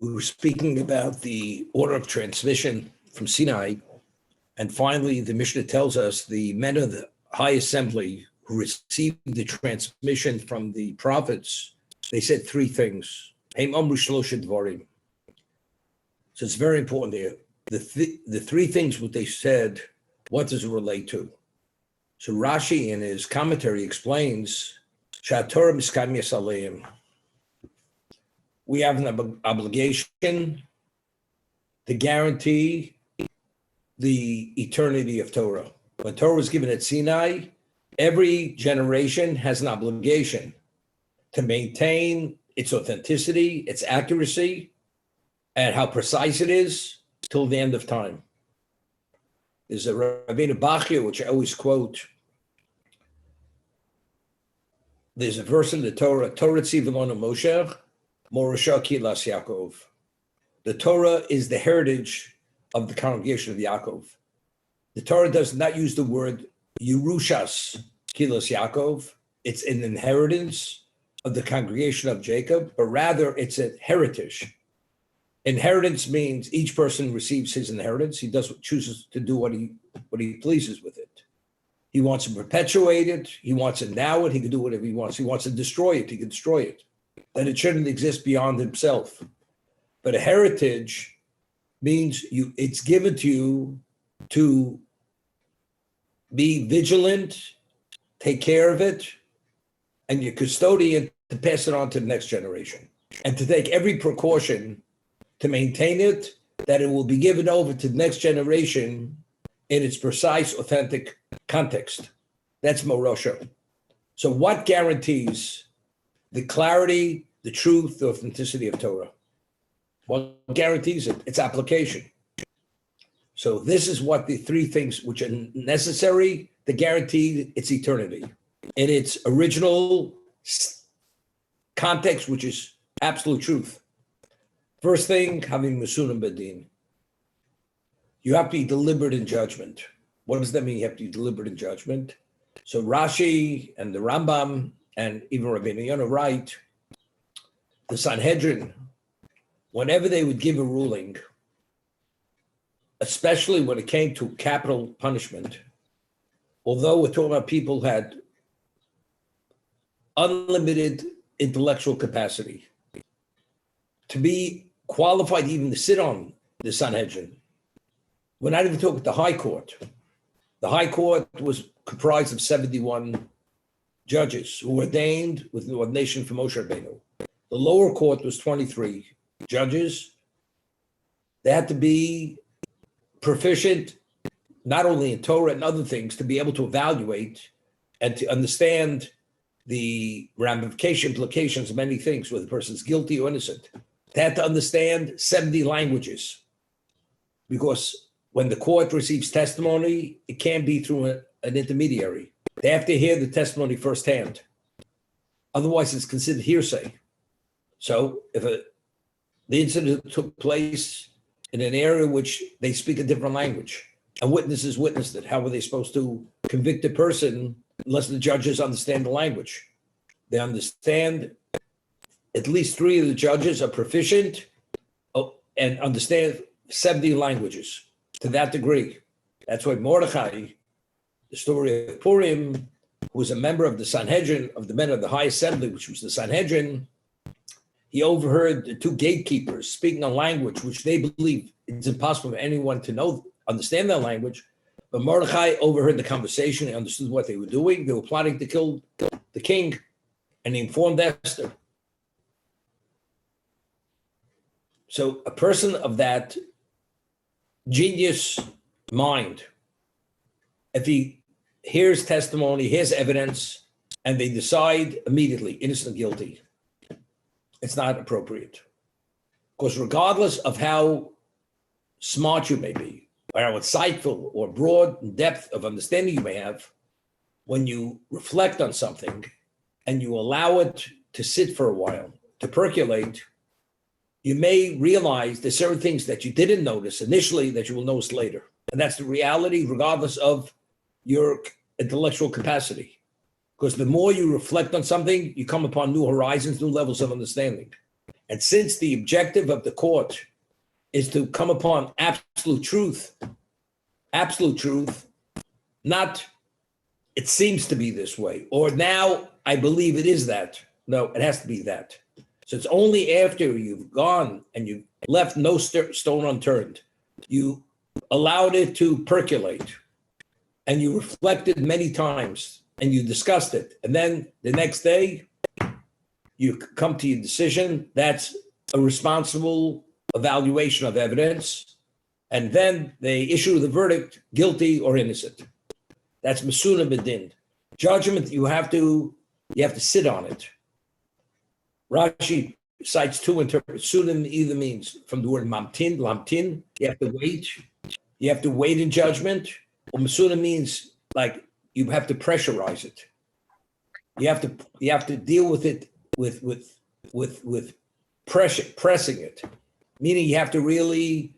We were speaking about the order of transmission from Sinai, and finally the Mishnah tells us the men of the High Assembly who received the transmission from the prophets, they said three things. So it's very important there. The three things what they said, what does it relate to? So Rashi in his commentary explains, we have an obligation to guarantee the eternity of Torah. When Torah was given at Sinai, every generation has an obligation to maintain its authenticity, its accuracy, and how precise it is till the end of time. There's a Rabbeinu Bachya, which I always quote. There's a verse in the Torah, Torah Tzivilonu Moshe, Morasha Kilas Yaakov. The Torah is the heritage of the congregation of Yaakov. The Torah does not use the word Yerushas Kilas Yaakov. It's an inheritance of the congregation of Jacob, but rather it's a heritage. Inheritance means each person receives his inheritance. He chooses to do what he pleases with it. He wants to perpetuate it. He wants to endow it. He can do whatever he wants. He wants to destroy it. He can destroy it. That it shouldn't exist beyond himself. But a heritage means it's given to you to be vigilant, take care of it, and your custodian to pass it on to the next generation. And to take every precaution to maintain it, that it will be given over to the next generation in its precise, authentic context. That's Morosha. So what guarantees the clarity, the truth, the authenticity of Torah? What guarantees it? Its application. So this is what the three things which are necessary to guarantee its eternity in its original context, which is absolute truth. First thing, having Masunim Bedin. You have to be deliberate in judgment. What does that mean? You have to be deliberate in judgment. So Rashi and the Rambam and even Rabbeinu Yonah write, the Sanhedrin, whenever they would give a ruling, especially when it came to capital punishment, although we're talking about people who had unlimited intellectual capacity, to be qualified even to sit on the Sanhedrin. We're not even talking the High Court. The High Court was comprised of 71 judges who were ordained with the ordination from Moshe Rabbeinu. The lower court was 23 judges. They had to be proficient, not only in Torah and other things, to be able to evaluate and to understand the ramification, implications of many things, whether the person's guilty or innocent. They had to understand 70 languages, because when the court receives testimony, it can't be through an intermediary. They have to hear the testimony firsthand. Otherwise, it's considered hearsay. So if the incident took place in an area which they speak a different language, and witnesses witnessed it, how were they supposed to convict a person unless the judges understand the language? They understand, at least 3 of the judges are proficient and understand 70 languages to that degree. That's why Mordechai, the story of Purim, who was a member of the Sanhedrin, of the men of the High Assembly, which was the Sanhedrin, he overheard the 2 gatekeepers speaking a language which they believe it's impossible for anyone to understand that language. But Mordechai overheard the conversation. He understood what they were doing. They were plotting to kill the king, and he informed Esther. So a person of that genius mind, if he hears testimony, hears evidence, and they decide immediately, innocent, guilty, it's not appropriate. Because regardless of how smart you may be, or how insightful or broad depth of understanding you may have, when you reflect on something and you allow it to sit for a while, to percolate, you may realize there's certain things that you didn't notice initially that you will notice later. And that's the reality, regardless of your intellectual capacity. Because the more you reflect on something, you come upon new horizons, new levels of understanding. And since the objective of the court is to come upon absolute truth, not it seems to be this way, or now I believe it is that. No, it has to be that. So it's only after you've gone and you left no stone unturned, you allowed it to percolate, and you reflected many times, and you discussed it, and then the next day you come to your decision. That's a responsible evaluation of evidence, and then they issue the verdict, guilty or innocent. That's Masuna Bedin. Judgment, you have to sit on it. Rashi cites two interpretations. Sunim either means from the word mamtin, lamtin, you have to wait. You have to wait in judgment. Or Masuna means like you have to pressurize it. You have to deal with it with pressing it. Meaning you have to really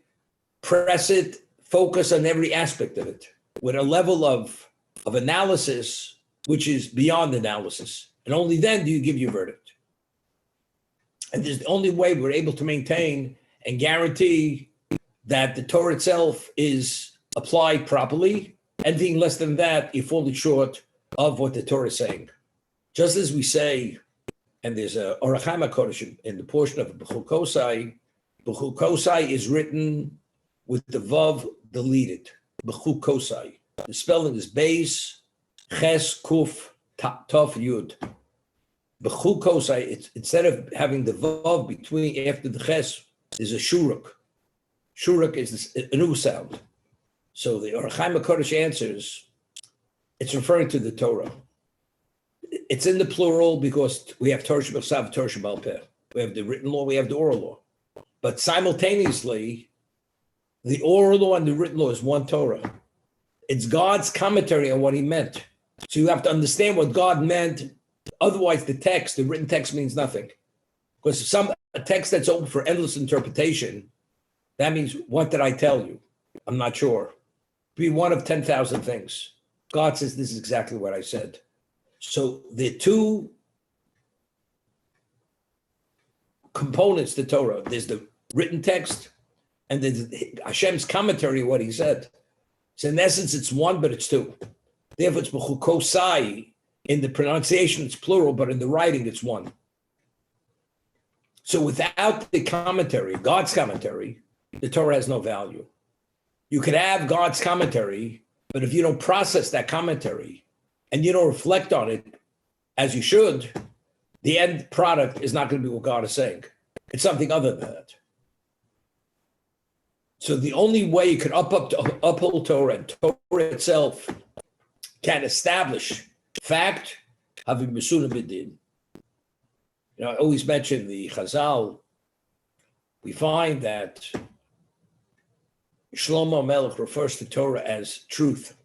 press it, focus on every aspect of it with a level of analysis which is beyond analysis. And only then do you give your verdict. And this is the only way we're able to maintain and guarantee that the Torah itself is applied properly. Anything less than that, you're falling short of what the Torah is saying. Just as we say, and there's a Orach HaKodesh in the portion of B'chukosai. B'chukosai is written with the Vav deleted. B'chukosai. The spelling is Beis, Ches, Kuf, Taf, Yud. B'chukosai, it's instead of having the Vav between after the Ches, there's a Shuruk. Shuruk is a new sound. So the Orach HaKodesh answers, it's referring to the Torah. It's in the plural because we have Torah Sheb'chsav, Torah Sheb'al Peh. We have the written law, we have the oral law. But simultaneously, the oral law and the written law is one Torah. It's God's commentary on what he meant. So you have to understand what God meant. Otherwise, the written text means nothing. Because a text that's open for endless interpretation, that means, what did I tell you? I'm not sure. Be one of 10,000 things. God says, this is exactly what I said. So the two components to Torah, there's the written text and there's Hashem's commentary, what he said. So in essence, it's one, but it's two. Therefore, it's b'chukosai. In the pronunciation, it's plural, but in the writing, it's one. So without the commentary, God's commentary, the Torah has no value. You could have God's commentary, but if you don't process that commentary and you don't reflect on it as you should, the end product is not going to be what God is saying. It's something other than that. So the only way you can uphold Torah and Torah itself can establish fact, having Masuna B'din. I always mention the Chazal. We find that Shlomo Melech refers to Torah as truth,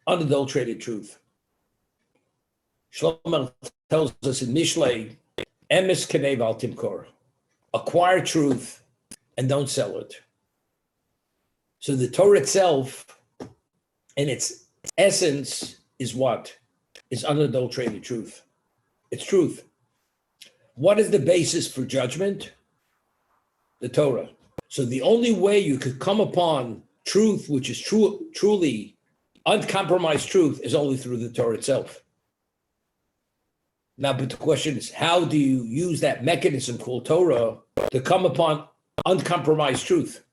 unadulterated truth. Shlomo Melech tells us in Mishlei, Emes Kenev al Timkor, acquire truth and don't sell it. So the Torah itself, in its essence, is what? Is unadulterated truth. It's truth. What is the basis for judgment? The Torah. So the only way you could come upon truth, which is truly uncompromised truth, is only through the Torah itself. Now, but the question is, how do you use that mechanism called Torah to come upon uncompromised truth?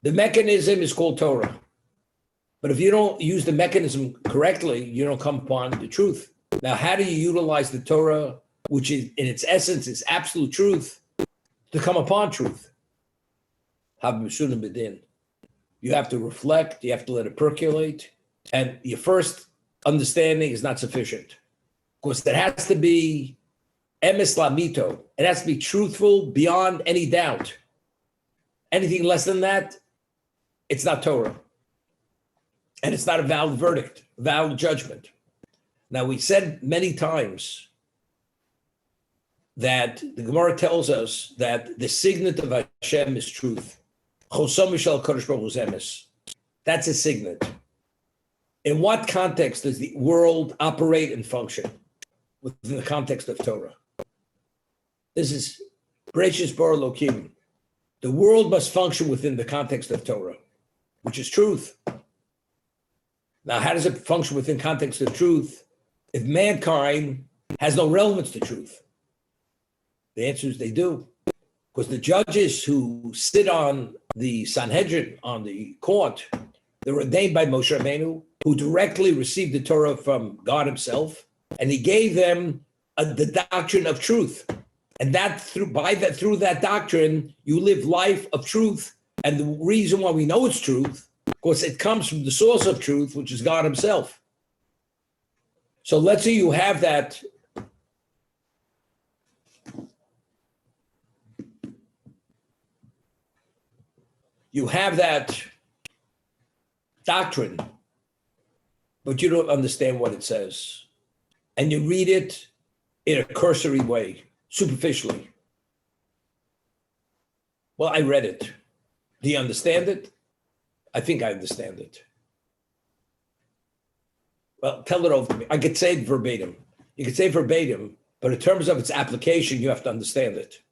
The mechanism is called Torah. But if you don't use the mechanism correctly, you don't come upon the truth. Now, how do you utilize the Torah, which is in its essence is absolute truth, to come upon truth? You have to reflect, you have to let it percolate, and your first understanding is not sufficient. Because there has to be emes lamito. It has to be truthful beyond any doubt. Anything less than that, it's not Torah. And it's not a valid verdict, valid judgment. Now, we said many times that the Gemara tells us that the signet of Hashem is truth. That's a signet. In what context does the world operate and function? Within the context of Torah. This is Bereshis bara Elokim. The world must function within the context of Torah, which is truth. Now, how does it function within context of truth if mankind has no relevance to truth? The answer is they do. Because the judges who sit on the Sanhedrin, on the court, they're ordained by Moshe Rabbeinu, who directly received the Torah from God himself, and he gave them the doctrine of truth. And through that doctrine, you live life of truth. And the reason why we know it's truth, of course, it comes from the source of truth, which is God himself. So let's say you have that doctrine, but you don't understand what it says. And you read it in a cursory way, superficially. Well, I read it. Do you understand it? I think I understand it. Well, tell it over to me. I could say it verbatim. You could say verbatim, but in terms of its application, you have to understand it.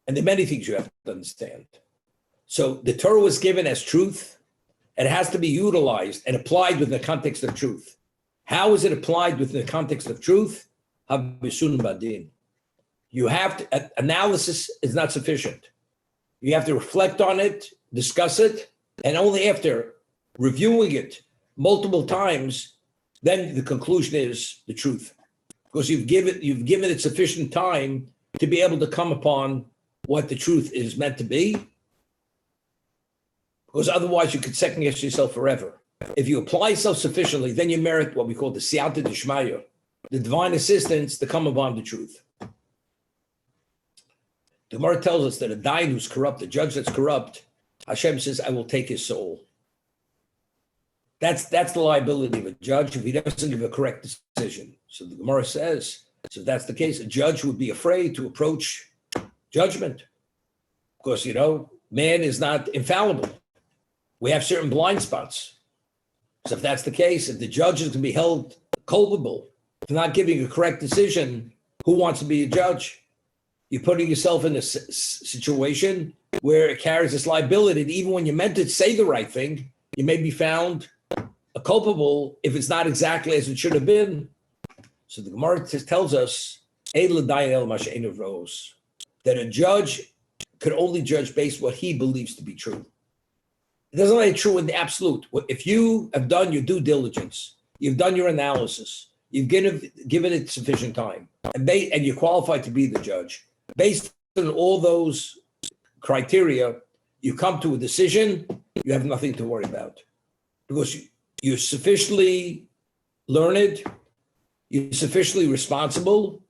And there are many things you have to understand. So the Torah was given as truth, and it has to be utilized and applied within the context of truth. How is it applied within the context of truth? You have to, analysis is not sufficient. You have to reflect on it, discuss it, and only after reviewing it multiple times, then the conclusion is the truth. Because you've given it sufficient time to be able to come upon what the truth is meant to be. Because otherwise you could second guess yourself forever. If you apply yourself sufficiently, then you merit what we call the siyata d'shmaya, the divine assistance to come upon the truth. The Gemara tells us that a dayan who's corrupt, a judge that's corrupt, Hashem says, I will take his soul. That's the liability of a judge if he doesn't give a correct decision. So the Gemara says, so if that's the case, a judge would be afraid to approach judgment. Because, man is not infallible. We have certain blind spots. So if that's the case, if the judge is going to be held culpable for not giving a correct decision, who wants to be a judge? You're putting yourself in a situation where it carries this liability. And even when you meant to say the right thing, you may be found culpable if it's not exactly as it should have been. So the Gemara tells us that a judge could only judge based on what he believes to be true. It doesn't make it true in the absolute. If you have done your due diligence, you've done your analysis, you've given it sufficient time, and you're qualified to be the judge, based on all those criteria, you come to a decision, you have nothing to worry about. Because you're sufficiently learned, you're sufficiently responsible,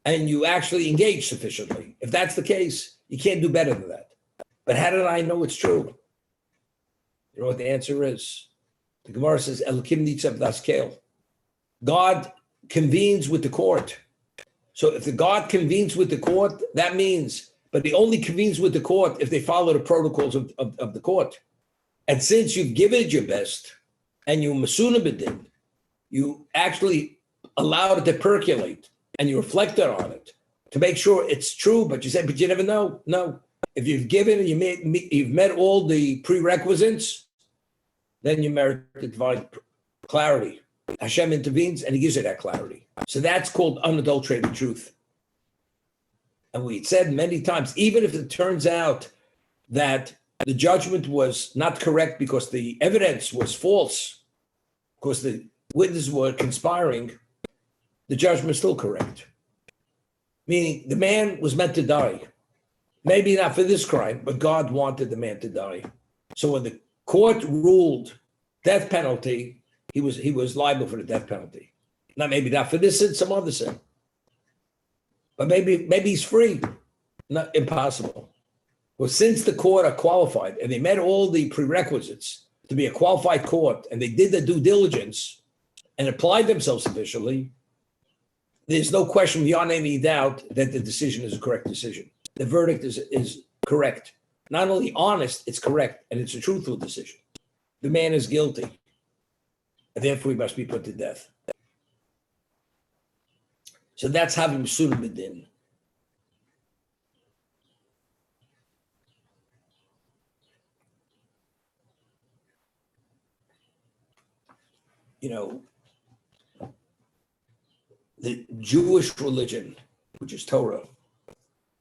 and you actually engage sufficiently. If that's the case, you can't do better than that. But how did I know it's true? You know what the answer is? The Gemara says, Elokim nitzav daskel. God convenes with the court. So if the God convenes with the court, that means, but he only convenes with the court if they follow the protocols of the court. And since you've given it your best, and you masuna b'din, you actually allowed it to percolate, and you reflected on it to make sure it's true, but you said, but you never know. No. If you've given and you've met all the prerequisites, then you merit the divine clarity. Hashem intervenes and he gives you that clarity. So that's called unadulterated truth. And we said many times, even if it turns out that the judgment was not correct because the evidence was false, because the witnesses were conspiring, the judgment is still correct. Meaning the man was meant to die. Maybe not for this crime, but God wanted the man to die. So when the court ruled death penalty, he was liable for the death penalty. Maybe not for this sin, some other sin. But maybe he's free. Not impossible. Well, since the court are qualified and they met all the prerequisites to be a qualified court and they did the due diligence and applied themselves sufficiently, there's no question beyond any doubt that the decision is a correct decision. The verdict is correct. Not only honest, it's correct, and it's a truthful decision. The man is guilty, and therefore he must be put to death. So that's having Masuna B'din. you know, the Jewish religion, which is Torah,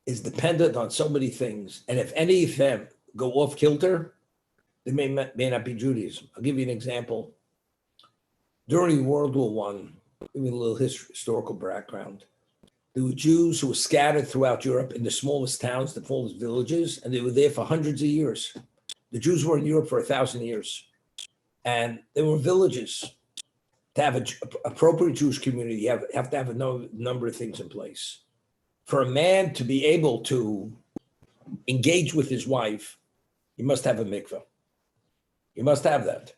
is dependent on so many things. And if any of them go off kilter, they may not be Judaism. I'll give you an example. During World War One, give you a little historical background. There were Jews who were scattered throughout Europe in the smallest towns, the smallest villages, and they were there for hundreds of years. The Jews were in Europe for 1,000 years. And there were villages. To have an appropriate Jewish community, you have to have a number of things in place. For a man to be able to engage with his wife, he must have a mikveh. You must have that.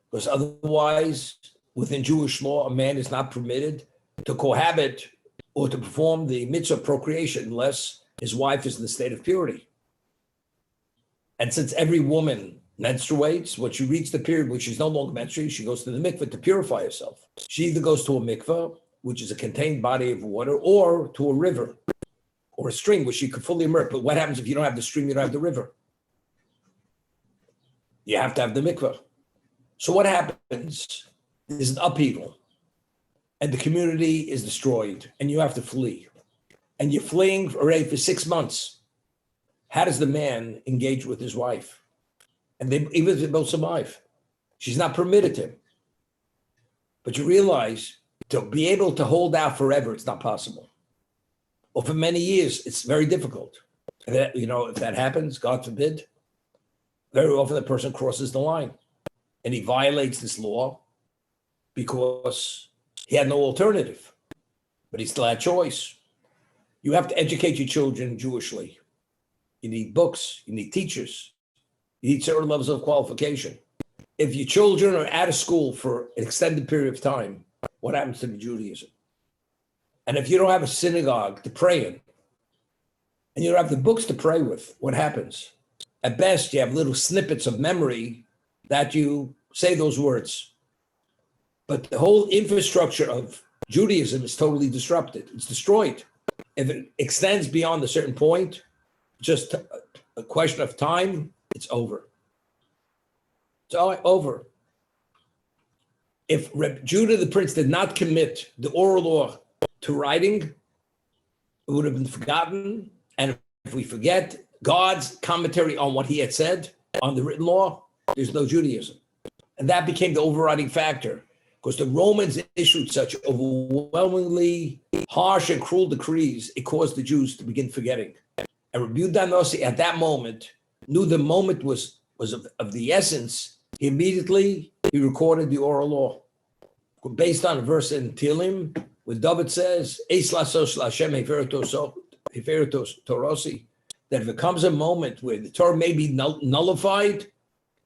Because otherwise, within Jewish law, a man is not permitted to cohabit or to perform the mitzvah of procreation unless his wife is in the state of purity. And since every woman menstruates, when she reaches the period when she's no longer menstruating, she goes to the mikveh to purify herself. She either goes to a mikveh, which is a contained body of water, or to a river or a stream where she could fully immerse. But what happens if you don't have the stream, you don't have the river? You have to have the mikveh. So what happens is an upheaval, and the community is destroyed, and you have to flee. And you're fleeing already for 6 months. How does the man engage with his wife? And even if they both survive, she's not permitted to. But you realize to be able to hold out forever, it's not possible. Or for many years, it's very difficult. And that, if that happens, God forbid, very often the person crosses the line and he violates this law because he had no alternative, but he still had choice. You have to educate your children Jewishly. You need books, you need teachers, you need certain levels of qualification. If your children are out of school for an extended period of time, what happens to the Judaism? And if you don't have a synagogue to pray in, and you don't have the books to pray with, what happens? At best, you have little snippets of memory that you say those words. But the whole infrastructure of Judaism is totally disrupted. It's destroyed. If it extends beyond a certain point, just a question of time, it's over. It's all over. If Reb Judah the Prince did not commit the oral law to writing, it would have been forgotten. And if we forget God's commentary on what he had said on the written law, there's no Judaism. And that became the overriding factor because the Romans issued such overwhelmingly harsh and cruel decrees, it caused the Jews to begin forgetting. And Rabbi Yehuda Nossi at that moment knew the moment was of the essence. He recorded the oral law based on a verse in Tehillim where David says, "Eis lasos la'Hashem heferitos torosi," that if it comes a moment where the Torah may be nullified,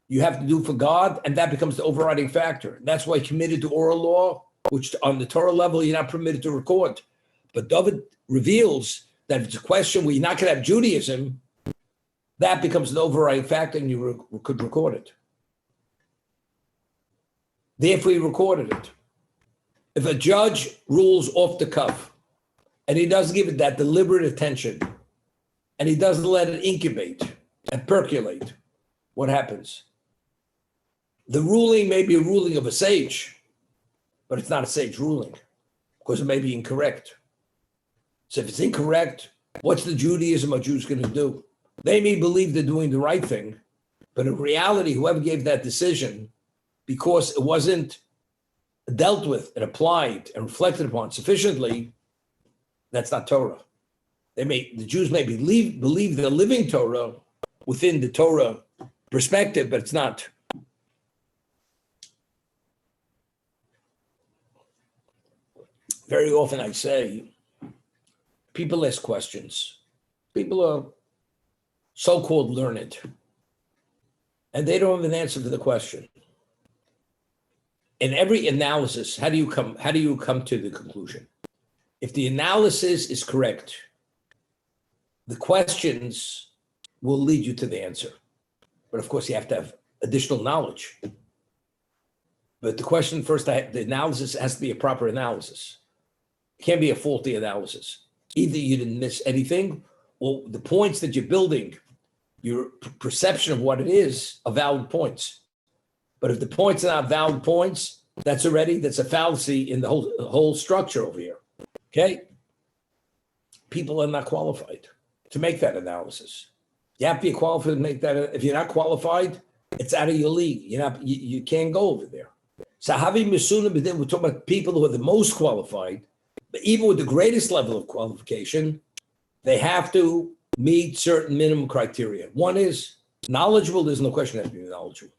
you have to do for God, and that becomes the overriding factor. That's why he committed to oral law, which on the Torah level you're not permitted to record. But David reveals that if it's a question where you're not going to have Judaism, that becomes an overriding factor, and you could record it. Therefore, he recorded it. If a judge rules off the cuff, and he doesn't give it that deliberate attention, and he doesn't let it incubate and percolate, what happens? The ruling may be a ruling of a sage, but it's not a sage ruling because it may be incorrect. So if it's incorrect, what's the Judaism of Jews going to do? They may believe they're doing the right thing, but in reality, whoever gave that decision, because it wasn't dealt with and applied and reflected upon sufficiently, that's not Torah. The Jews may believe they're living Torah within the Torah perspective, but it's not. Very often I say, people ask questions. People are so-called learned, and they don't have an answer to the question. In every analysis, how do you come to the conclusion? If the analysis is correct, the questions will lead you to the answer. But of course, you have to have additional knowledge. But the question first, the analysis has to be a proper analysis. It can't be a faulty analysis. Either you didn't miss anything, or the points that you're building, your perception of what it is, are valid points. But if the points are not valid points, that's a fallacy in the whole structure over here. Okay? People are not qualified to make that analysis. You have to be qualified to make that. If you're not qualified, it's out of your league. You can't go over there. So having Misuna, we're talking about people who are the most qualified, but even with the greatest level of qualification, they have to meet certain minimum criteria. One is knowledgeable. There's no question that to be knowledgeable.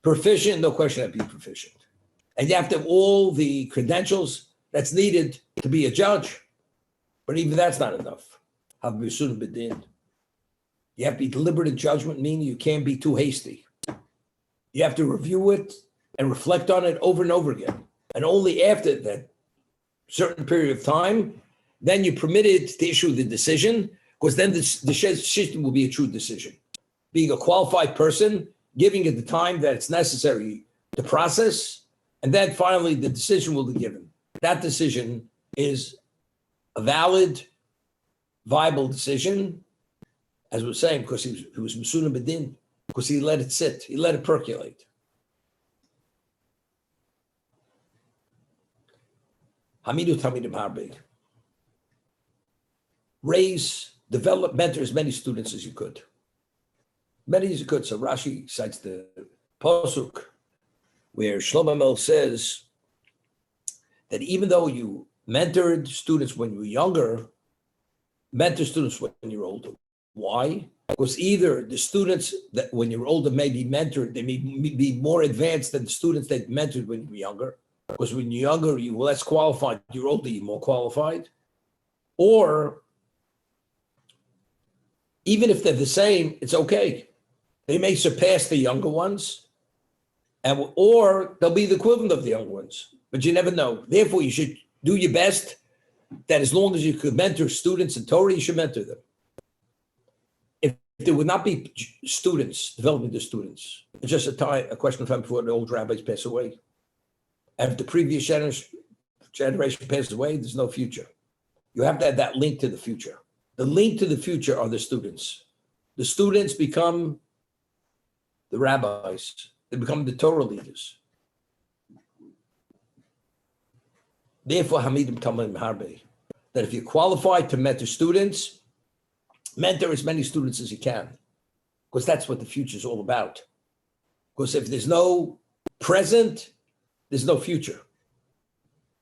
Proficient, no question that to be proficient. And you have to have all the credentials that's needed to be a judge. But even that's not enough. Have Misuna B'din. You have to be deliberate in judgment, meaning you can't be too hasty. You have to review it and reflect on it over and over again. And only after that certain period of time, then you're permitted to issue the decision, because then the decision will be a true decision. Being a qualified person, giving it the time that it's necessary to process, and then finally the decision will be given. That decision is a valid, viable decision, as we're saying, because he was Misuna B'din, because he let it sit, he let it percolate. Hamidu Tamidim Harbe. Develop, mentor as many students as you could. Many as you could. So Rashi cites the Pasuk where Shlomo Mel says that even though you mentored students when you were younger, mentor students when you're older. Why? Because either the students that when you're older may be mentored, they may be more advanced than the students that mentored when you were younger. Because when you're younger, you're less qualified. You're older, you're more qualified. Or even if they're the same, it's okay. They may surpass the younger ones, or they'll be the equivalent of the younger ones. But you never know. Therefore, you should do your best that as long as you could mentor students in Torah, you should mentor them. If there would not be students developing the students, it's just a question of time before the old rabbis pass away. And if the previous generation passes away, there's no future. You have to have that link to the future. The link to the future are the students. The students become the rabbis. They become the Torah leaders. Therefore, Hamidim Talmidim Harbe, that if you're qualified to mentor students, mentor as many students as you can, because that's what the future is all about. Because if there's no present, there's no future.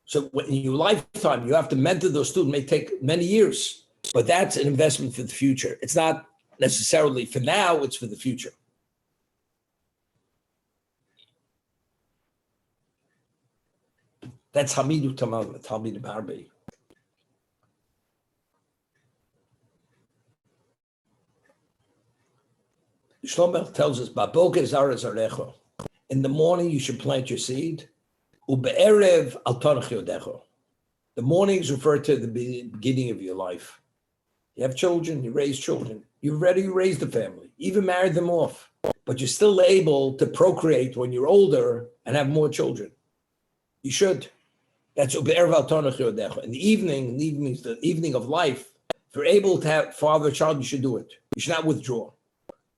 So in your lifetime, you have to mentor those students. It may take many years, but that's an investment for the future. It's not necessarily for now, it's for the future. That's Hamidu Talmidim Harbe. Shlomo tells us, "Baboker zara zarecho." In the morning, you should plant your seed. Ube'erev al tarach yodecho. The mornings refer to the beginning of your life. You have children, you raise children. You've already raised a family, even married them off, but you're still able to procreate when you're older and have more children. You should. That's ube'erev al tarach yodecho. In the evening of life, if you're able to have father or child, you should do it. You should not withdraw.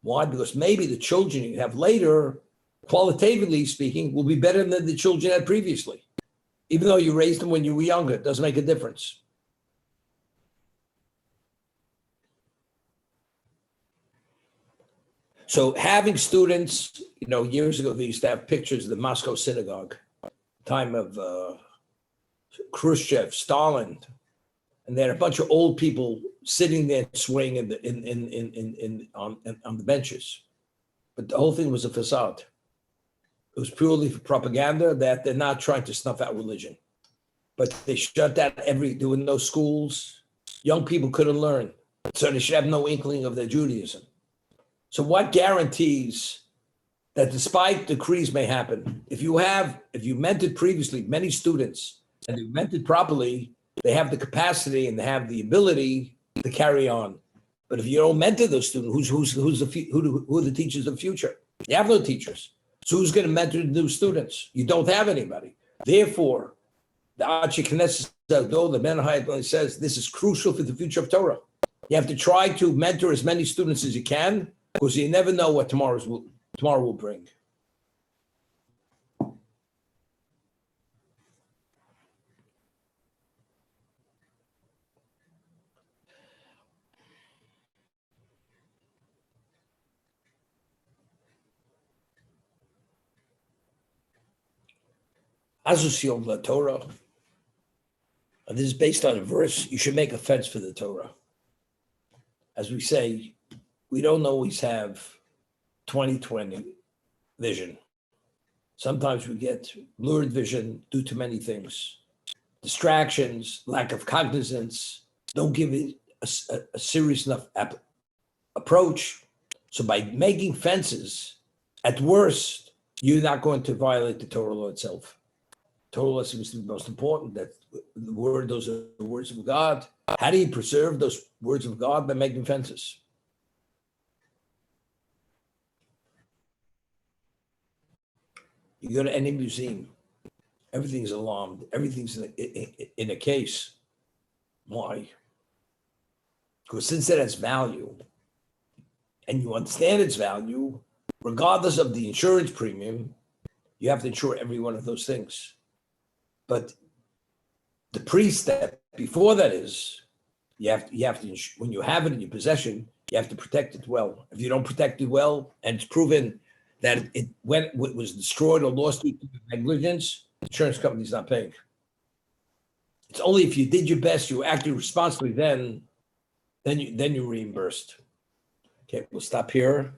Why? Because maybe the children you have later, qualitatively speaking, will be better than the children you had previously. Even though you raised them when you were younger, it doesn't make a difference. So having students, years ago, they used to have pictures of the Moscow synagogue, time of Khrushchev, Stalin, and they had a bunch of old people sitting there swaying on the benches. But the whole thing was a facade. It was purely for propaganda, that they're not trying to snuff out religion. But they shut down there were no schools. Young people couldn't learn. So they should have no inkling of their Judaism. So what guarantees that despite decrees may happen, if you mentored previously many students and you mentored properly, they have the capacity and they have the ability to carry on. But if you don't mentor those students, who are the teachers of the future? You have no teachers. So who's going to mentor the new students? You don't have anybody. Therefore, the Anshe Knesset, the Menahai says this is crucial for the future of Torah. You have to try to mentor as many students as you can, because you never know what tomorrow will bring. Azusiov la Torah. And this is based on a verse. You should make a fence for the Torah. As we say, we don't always have 20/20 vision. Sometimes we get blurred vision due to many things. Distractions, lack of cognizance, don't give it a serious enough approach. So by making fences, at worst, you're not going to violate the Torah law itself. Torah law seems to be most important, that those are the words of God. How do you preserve those words of God? By making fences. You go to any museum, everything's alarmed, everything's in a case. Why? Because since it has value, and you understand its value, regardless of the insurance premium, you have to insure every one of those things. But the pre-step before that is, you have to when you have it in your possession, you have to protect it well. If you don't protect it well, and it's proven that when it was destroyed or lost due to negligence, the insurance company's not paying. It's only if you did your best, you acted responsibly, then you reimbursed. Okay, we'll stop here.